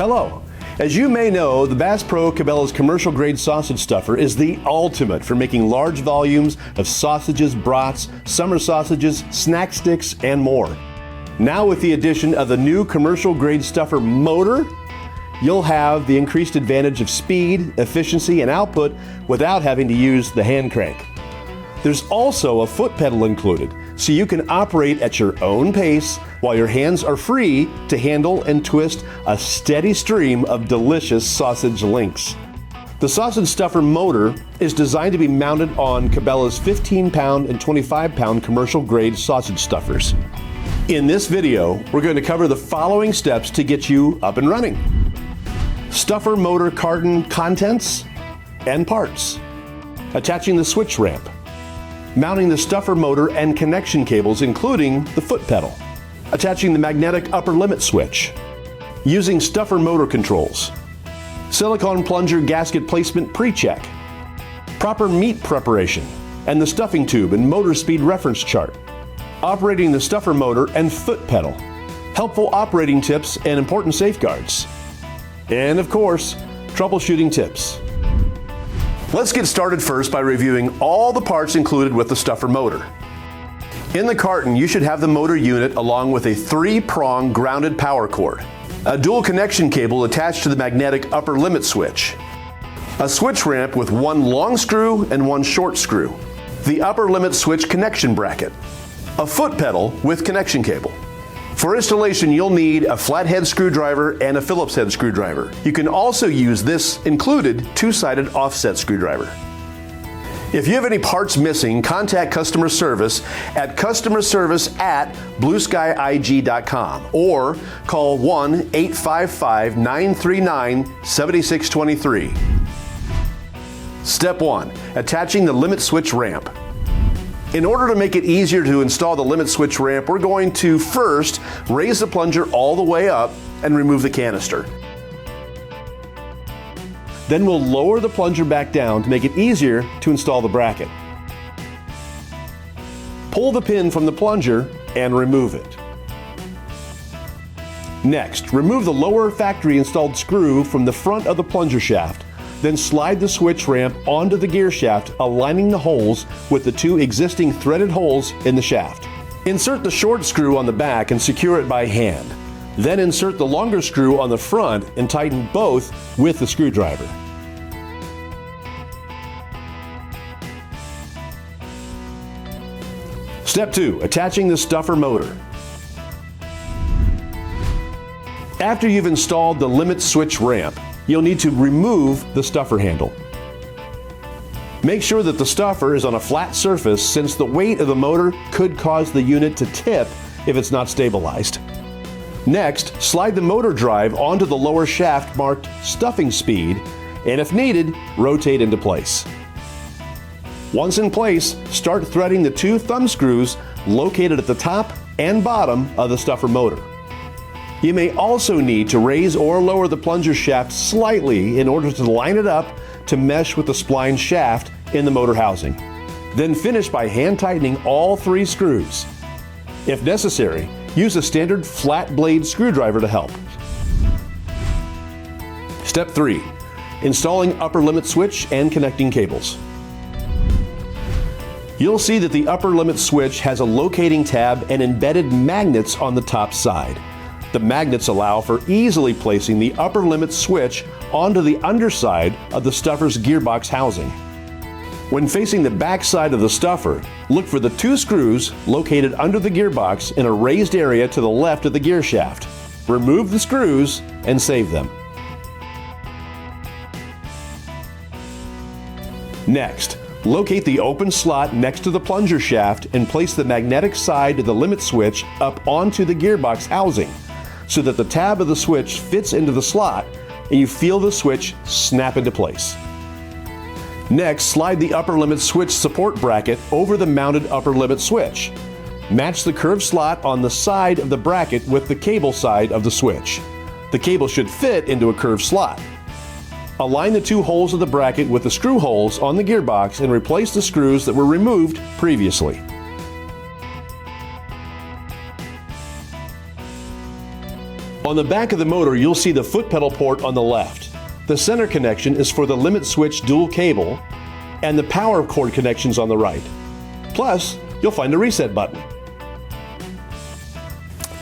Hello. As you may know, the Bass Pro Cabela's commercial grade sausage stuffer is the ultimate for making large volumes of sausages, brats, summer sausages, snack sticks, and more. Now with the addition of the new commercial grade stuffer motor, you'll have the increased advantage of speed, efficiency, and output without having to use the hand crank. There's also a foot pedal included, so you can operate at your own pace while your hands are free to handle and twist a steady stream of delicious sausage links. The sausage stuffer motor is designed to be mounted on Cabela's 15-pound and 25-pound commercial grade sausage stuffers. In this video, we're going to cover the following steps to get you up and running. Stuffer motor carton contents and parts. Attaching the switch ramp. Mounting the stuffer motor and connection cables, including the foot pedal. Attaching the magnetic upper limit switch. Using stuffer motor controls. Silicone plunger gasket placement pre-check. Proper meat preparation and the stuffing tube and motor speed reference chart. Operating the stuffer motor and foot pedal. Helpful operating tips and important safeguards. And of course, troubleshooting tips. Let's get started first by reviewing all the parts included with the stuffer motor. In the carton, you should have the motor unit along with a 3-prong grounded power cord, a dual connection cable attached to the magnetic upper limit switch, a switch ramp with 1 long screw and 1 short screw, the upper limit switch connection bracket, a foot pedal with connection cable. For installation, you'll need a flathead screwdriver and a Phillips head screwdriver. You can also use this included 2-sided offset screwdriver. If you have any parts missing, contact customer service at customerservice@blueskyig.com or call 1-855-939-7623. Step 1. Attaching the limit switch ramp. In order to make it easier to install the limit switch ramp, we're going to first raise the plunger all the way up and remove the canister. Then we'll lower the plunger back down to make it easier to install the bracket. Pull the pin from the plunger and remove it. Next, remove the lower factory installed screw from the front of the plunger shaft. Then slide the switch ramp onto the gear shaft, aligning the holes with the 2 existing threaded holes in the shaft. Insert the short screw on the back and secure it by hand. Then insert the longer screw on the front and tighten both with the screwdriver. Step 2. Attaching the stuffer motor. After you've installed the limit switch ramp, you'll need to remove the stuffer handle. Make sure that the stuffer is on a flat surface, since the weight of the motor could cause the unit to tip if it's not stabilized. Next, slide the motor drive onto the lower shaft marked stuffing speed, and if needed, rotate into place. Once in place, start threading the 2 thumb screws located at the top and bottom of the stuffer motor. You may also need to raise or lower the plunger shaft slightly in order to line it up to mesh with the spline shaft in the motor housing. Then finish by hand tightening all 3 screws. If necessary, use a standard flat blade screwdriver to help. Step 3. Installing upper limit switch and connecting cables. You'll see that the upper limit switch has a locating tab and embedded magnets on the top side. The magnets allow for easily placing the upper limit switch onto the underside of the stuffer's gearbox housing. When facing the back side of the stuffer, look for the 2 screws located under the gearbox in a raised area to the left of the gear shaft. Remove the screws and save them. Next, locate the open slot next to the plunger shaft and place the magnetic side of the limit switch up onto the gearbox housing, so that the tab of the switch fits into the slot and you feel the switch snap into place. Next, slide the upper limit switch support bracket over the mounted upper limit switch. Match the curved slot on the side of the bracket with the cable side of the switch. The cable should fit into a curved slot. Align the 2 holes of the bracket with the screw holes on the gearbox and replace the screws that were removed previously. On the back of the motor, you'll see the foot pedal port on the left. The center connection is for the limit switch dual cable, and the power cord connections on the right. Plus, you'll find a reset button.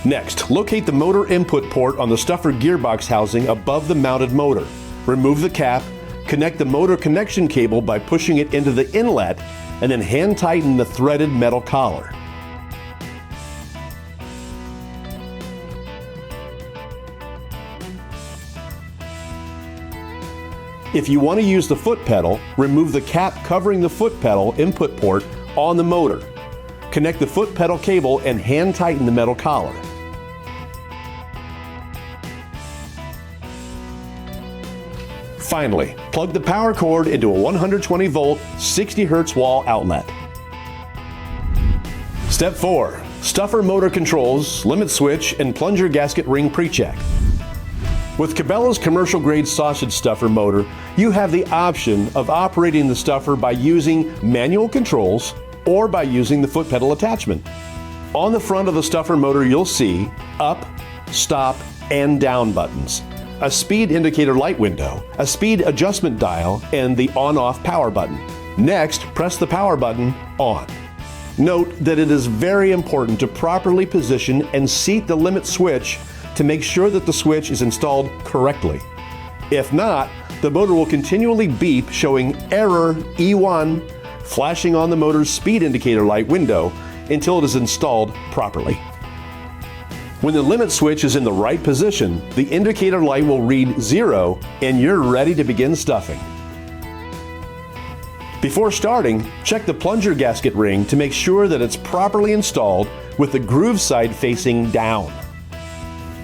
Next, locate the motor input port on the stuffer gearbox housing above the mounted motor. Remove the cap, connect the motor connection cable by pushing it into the inlet, and then hand tighten the threaded metal collar. If you want to use the foot pedal, remove the cap covering the foot pedal input port on the motor. Connect the foot pedal cable and hand tighten the metal collar. Finally, plug the power cord into a 120 volt, 60 Hz wall outlet. Step 4. Stuffer motor controls, limit switch, and plunger gasket ring pre-check. With Cabela's commercial grade sausage stuffer motor, you have the option of operating the stuffer by using manual controls or by using the foot pedal attachment. On the front of the stuffer motor, you'll see up, stop, and down buttons, a speed indicator light window, a speed adjustment dial, and the on-off power button. Next, press the power button on. Note that it is very important to properly position and seat the limit switch to make sure that the switch is installed correctly. If not, the motor will continually beep showing error E1 flashing on the motor's speed indicator light window until it is installed properly. When the limit switch is in the right position, the indicator light will read 0 and you're ready to begin stuffing. Before starting, check the plunger gasket ring to make sure that it's properly installed with the groove side facing down.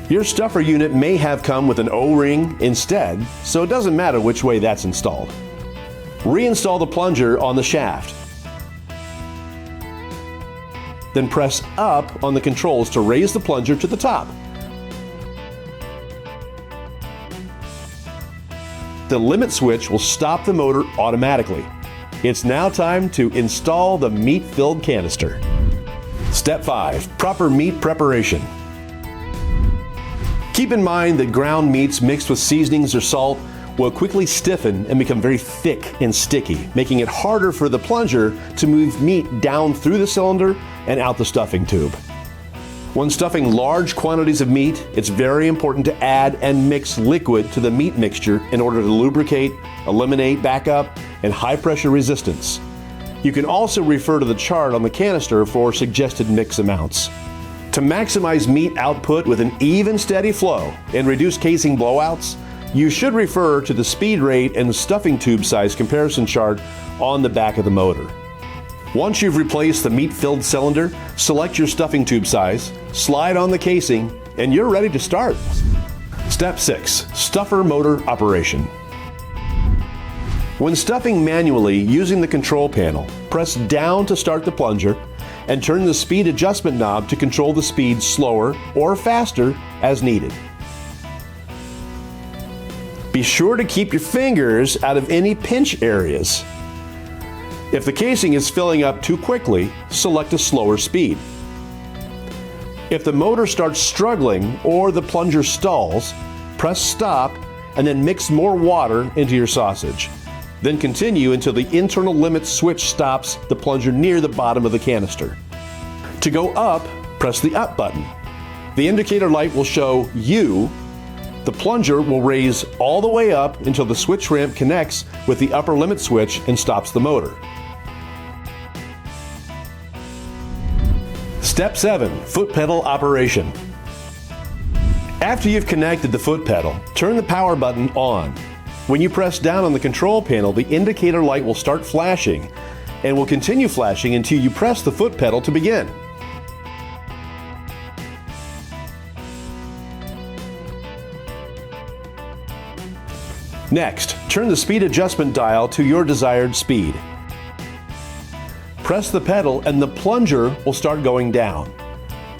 Your stuffer unit may have come with an O-ring instead, so it doesn't matter which way that's installed. Reinstall the plunger on the shaft. Then press up on the controls to raise the plunger to the top. The limit switch will stop the motor automatically. It's now time to install the meat-filled canister. Step 5. Proper meat preparation. Keep in mind that ground meats mixed with seasonings or salt will quickly stiffen and become very thick and sticky, making it harder for the plunger to move meat down through the cylinder and out the stuffing tube. When stuffing large quantities of meat, it's very important to add and mix liquid to the meat mixture in order to lubricate, eliminate backup, and high-pressure resistance. You can also refer to the chart on the canister for suggested mix amounts. To maximize meat output with an even, steady flow and reduce casing blowouts, you should refer to the speed rate and stuffing tube size comparison chart on the back of the motor. Once you've replaced the meat-filled cylinder, select your stuffing tube size, slide on the casing, and you're ready to start. Step 6. Stuffer motor operation. When stuffing manually using the control panel, press down to start the plunger and turn the speed adjustment knob to control the speed slower or faster as needed. Be sure to keep your fingers out of any pinch areas. If the casing is filling up too quickly, select a slower speed. If the motor starts struggling or the plunger stalls, press stop and then mix more water into your sausage. Then continue until the internal limit switch stops the plunger near the bottom of the canister. To go up, press the up button. The indicator light will show U. The plunger will raise all the way up until the switch ramp connects with the upper limit switch and stops the motor. Step 7. Foot pedal operation. After you've connected the foot pedal, turn the power button on. When you press down on the control panel, the indicator light will start flashing and will continue flashing until you press the foot pedal to begin. Next, turn the speed adjustment dial to your desired speed. Press the pedal and the plunger will start going down.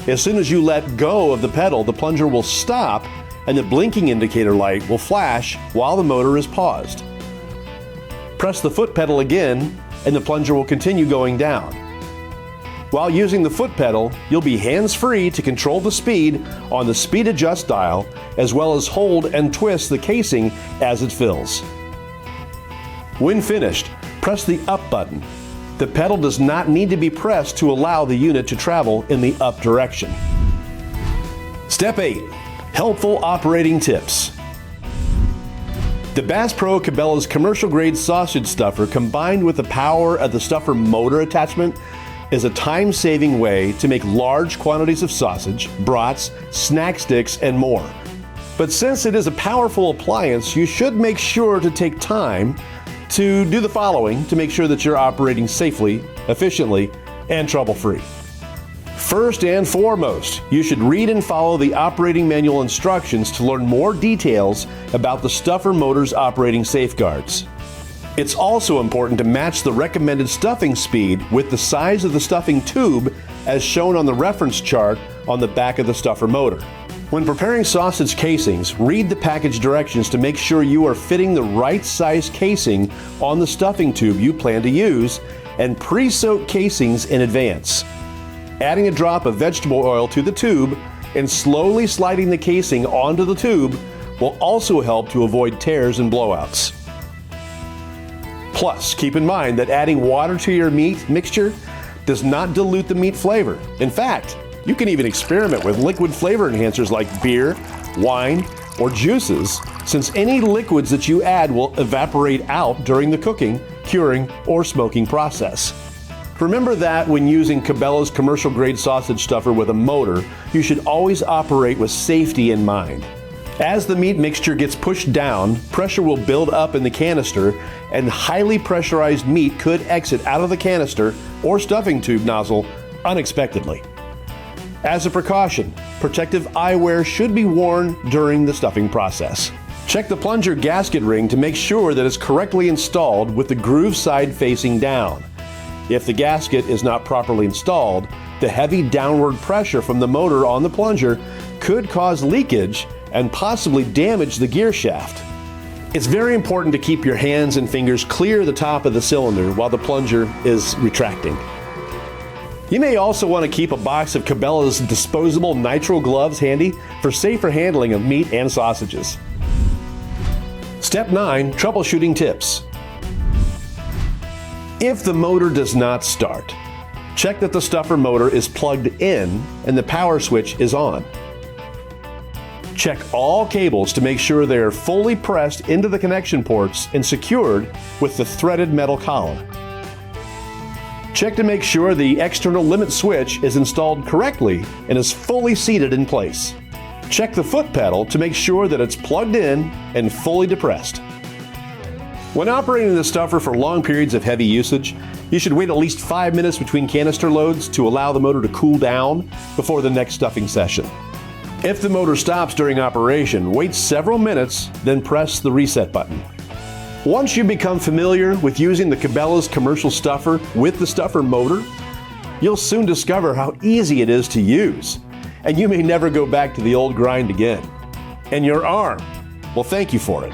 As soon as you let go of the pedal, the plunger will stop and the blinking indicator light will flash while the motor is paused. Press the foot pedal again and the plunger will continue going down. While using the foot pedal, you'll be hands-free to control the speed on the speed adjust dial, as well as hold and twist the casing as it fills. When finished, press the up button. The pedal does not need to be pressed to allow the unit to travel in the up direction. Step 8. Helpful operating tips. The Bass Pro Cabela's commercial-grade sausage stuffer, combined with the power of the stuffer motor attachment, is a time-saving way to make large quantities of sausage, brats, snack sticks, and more. But since it is a powerful appliance, you should make sure to take time to do the following to make sure that you're operating safely, efficiently, and trouble-free. First and foremost, you should read and follow the operating manual instructions to learn more details about the stuffer motor's operating safeguards. It's also important to match the recommended stuffing speed with the size of the stuffing tube as shown on the reference chart on the back of the stuffer motor. When preparing sausage casings, read the package directions to make sure you are fitting the right size casing on the stuffing tube you plan to use, and pre-soak casings in advance. Adding a drop of vegetable oil to the tube and slowly sliding the casing onto the tube will also help to avoid tears and blowouts. Plus, keep in mind that adding water to your meat mixture does not dilute the meat flavor. In fact, you can even experiment with liquid flavor enhancers like beer, wine, or juices, since any liquids that you add will evaporate out during the cooking, curing, or smoking process. Remember that when using Cabela's commercial-grade sausage stuffer with a motor, you should always operate with safety in mind. As the meat mixture gets pushed down, pressure will build up in the canister, and highly pressurized meat could exit out of the canister or stuffing tube nozzle unexpectedly. As a precaution, protective eyewear should be worn during the stuffing process. Check the plunger gasket ring to make sure that it's correctly installed with the groove side facing down. If the gasket is not properly installed, the heavy downward pressure from the motor on the plunger could cause leakage and possibly damage the gear shaft. It's very important to keep your hands and fingers clear of the top of the cylinder while the plunger is retracting. You may also want to keep a box of Cabela's disposable nitrile gloves handy for safer handling of meat and sausages. Step 9. Troubleshooting tips. If the motor does not start, check that the stuffer motor is plugged in and the power switch is on. Check all cables to make sure they are fully pressed into the connection ports and secured with the threaded metal collar. Check to make sure the external limit switch is installed correctly and is fully seated in place. Check the foot pedal to make sure that it's plugged in and fully depressed. When operating the stuffer for long periods of heavy usage, you should wait at least 5 minutes between canister loads to allow the motor to cool down before the next stuffing session. If the motor stops during operation, wait several minutes, then press the reset button. Once you become familiar with using the Cabela's commercial stuffer with the stuffer motor, you'll soon discover how easy it is to use, and you may never go back to the old grind again. And your arm will thank you for it.